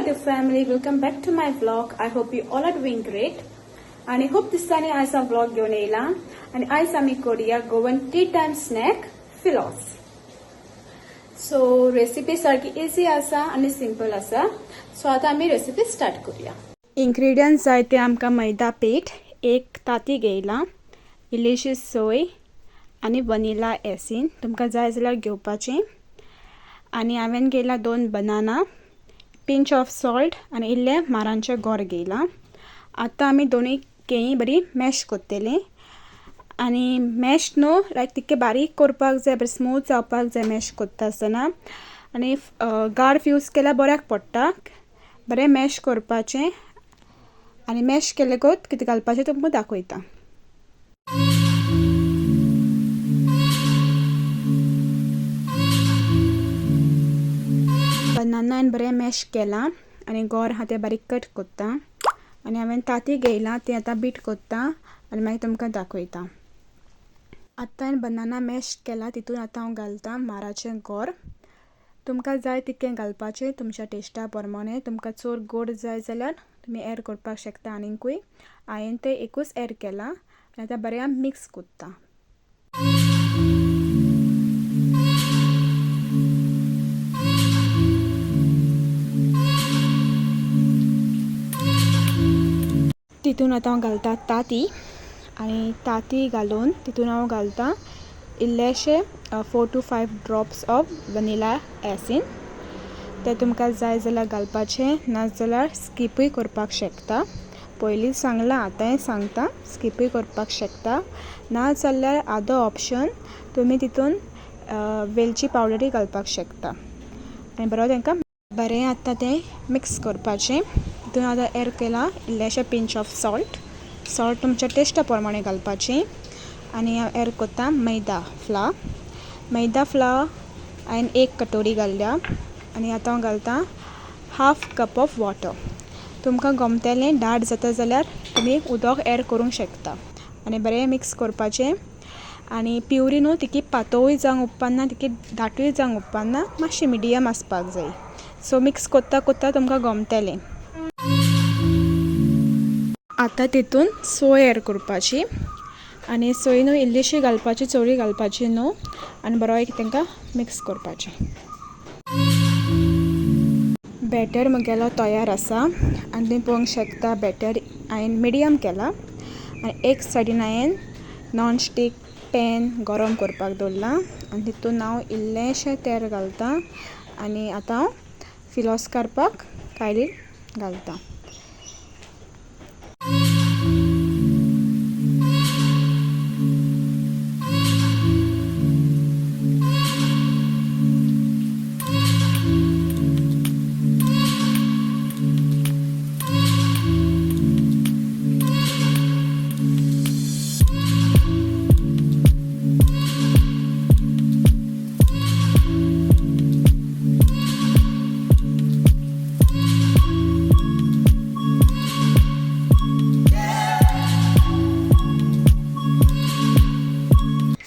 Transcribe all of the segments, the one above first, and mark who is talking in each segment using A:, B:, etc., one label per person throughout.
A: YouTube family, welcome back to my vlog. I hope you all are doing great. आणि खूप दिवसांनी आयचा vlog घेऊन येयला आणि आयज आम्ही करूया गोवन टी टाइम स्नॅक फिलॉस. सो रेसिपी सारखी इजी आसा आणि सिंपल आसा. सो आता आम्ही रेसिपी स्टार्ट करूया. इंग्रेडियंट्स जाय ते आमकां मैदा पीठ 1 ताती घेयला, इल्लीशी सोय आणि वनिला एसीन तुमकां जाय जाल्यार घेवपाची. आणि हांवें घेयला 2 बनाना, पिंच ऑफ सॉल्ट आणि इल्ले मारांचे गोर घेयला. आता आमी दोनी केळी बरी मॅश कोत्तेली आणि मॅश न्हू लायक तितके बारीक करपाक जाय, बरें स्मूथ जावपाक जाय मॅश कोत्ता आसतना. आणि गार्फ यूज केल्यार बऱ्याक पडटा. बरें मॅश करपाचें आणि मॅश केलेकूच कितें घालपाचें तुमकां दाखयता. बनानान बरें मॅश केलां आणि गोर हा ते बारीक कट कोत्ता. आणि हांवें ताती घेयला ती आतां बीट कोत्ता आणि मागीर तुमकां दाखयता. आतां हांवें बनाना मॅश केला, तितून आतां हांव घालता माराचें गोर. तुमकां जाय तितकें घालपाचें तुमच्या टेस्टा प्रमाणे. तुमकां चड गोड जाय जाल्यार तुमी ऍड करपाक शकता आनीकूय. हांवें तें एकूच ऍड केला आनी आतां बरें मिक्स कोत्ता. तितून आतां हांव घालता ताती आणि ताती घालून तितून हांव घालता इल्लेशे 4 to 5 ड्रॉप्स ऑफ वनिला एसीन. ते तुमकां जाय जाल्यार घालपाचें, ना जाल्यार स्किपूय करपाक शकता. पयलीं सांगलां आतांय सांगता, स्किपूय करपाक शकता. ना जाल्यार आदो ऑप्शन तुमी तितून वेलची पावडरूय घालपाक शकता. आनी बरो तांकां बरें आतां तें मिक्स करपाचें. तितून आतां ऍड केला इल्लेशें पिंच ऑफ सॉल्ट. सॉल्ट तुमच्या टेस्टा प्रमाणे घालपाची. आनी हांव ऍड कोत्ता मैदा फ्लावर हांवें 1 कटोरी घाल्ल्या. आनी आतां हांव घालता हाफ कप ऑफ वॉटर. तुमकां गमतेलें दाट जाता जाल्यार तुमी उदक ऍड करूंक शकता. आनी बरें मिक्स करपाचें. आनी प्युरी न्हू तिकी पातळूय जावंक उपकारना, तिकी दाटूय जावंक उपकारना, मातशी मिडियम आसपाक जाय. सो मिक्स कोत्ता कोत्ता तुमकां गमतेलें. आतां तितून सोय ऍड करपाची. आनी सोय न्हू इल्लीशी घालपाची, चोडी घालपाची न्हू. आनी बरो एक तांकां मिक्स करपाचें. बॅटर म्हगेलो तयार आसा आनी तुमी पळोवंक शकता बॅटर हांवें मिडियम केला. आनी एक सायडीन हांवें नॉन स्टीक पॅन गरम करपाक दवरला आनी तितून हांव इल्लेशें तेल घालता. आनी आतां हांव फिलॉस करपाक कायलीन घालता.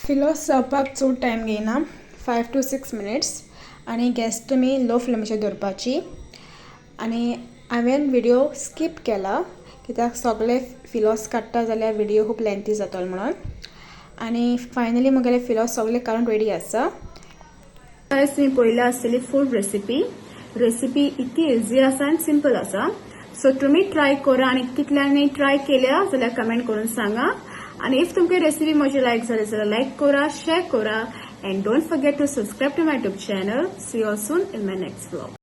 A: फिलॉस जावपाक चड टायम घेयना, 5 to 6 minutes. आनी गॅस तुमी लो फ्लेमीचेर दवरपाची. आनी हांवें व्हिडिओ स्कीप केला कित्याक सगळे फिलॉस काडटा जाल्यार व्हिडिओ खूब लेंथी जातलो म्हणून. आनी फायनली म्हगेले फिलॉस सगळे काडून रेडी आसा. आयज तुमी पळयल्या आसतली फूल रेसिपी इतकी इजी आसा आनी सिंपल आसा. सो तुमी ट्राय करा आनी कितल्यांनी ट्राय केल्या जाल्यार कमेंट करून सांगा. आणि इफ तुमकां रेसिपी म्हजी लायक जाली जाल्यार लायक करा, शेअर करा. And don't forget to subscribe to my YouTube channel. See you all soon in my next vlog.